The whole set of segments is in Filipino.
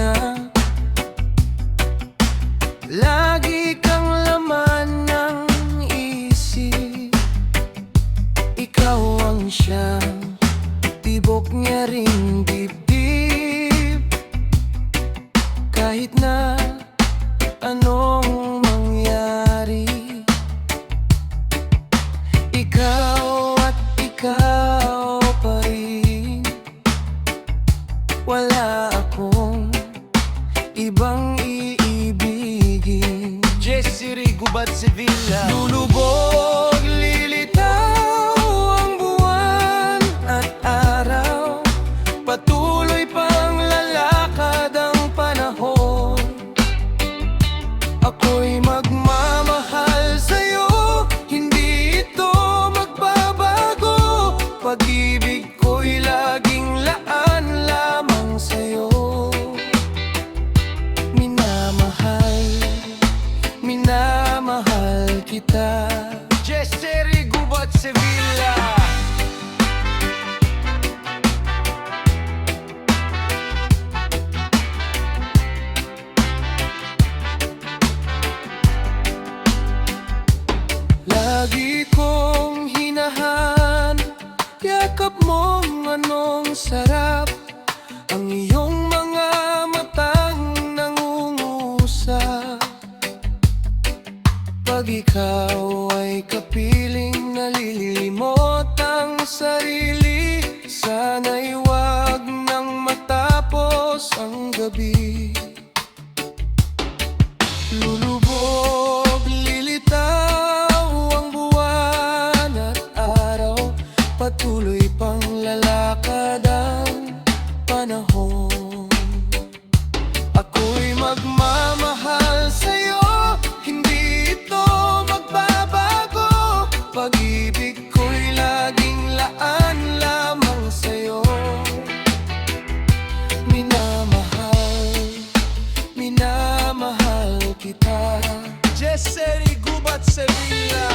na. Lagi kang laman ng isip. Ikaw ang siyang tibok niya ring dibdib. Kahit na anong mangyari, ikaw at ikaw pa rin. Wala akong ibang iibigin. Jessy Gubat Sevilla. Lulubog, lilitaw ang buwan at araw. Patuloy pang lalakad ang panahon. Ako'y magmamahal sa'yo, hindi ito magbabago. Pag-ibig ko'y laging laan lamang sa'yo. Minamahal kita. Jessy Gubat Sevilla. Lagi kong hinahan, yakap mong anong sarap. Ang iyong mga matang nangungusap. Pag ikaw ay kapiling nalilimot ang sarili, sana'y wag nang matapos ang gabi. Lulubog, lilitaw ang buwan at araw. Patuloy pang lalakad ang panahon. Ako'y magmamahal sa'yo, hindi ito magbabago. Pag-ibig ko'y laging laan lamang sa'yo. Minamahal kita. Jessy Gubat Sevilla.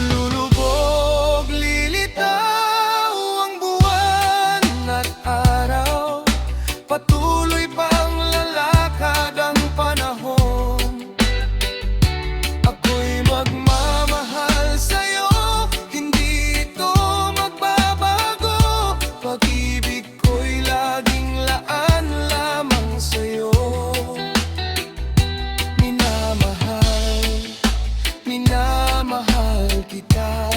Lulubog, lilitaw ang buwan at araw. Patuloy pang lalakad ang panahon. Ako'y magmamahal sa'yo, hindi ito magbabago. Pag-ibig ko'y laging laan lamang sa'yo. Minamahal kita.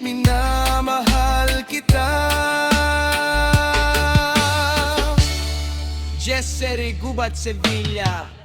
Minamahal kita. Jessy Gubat Sevilla.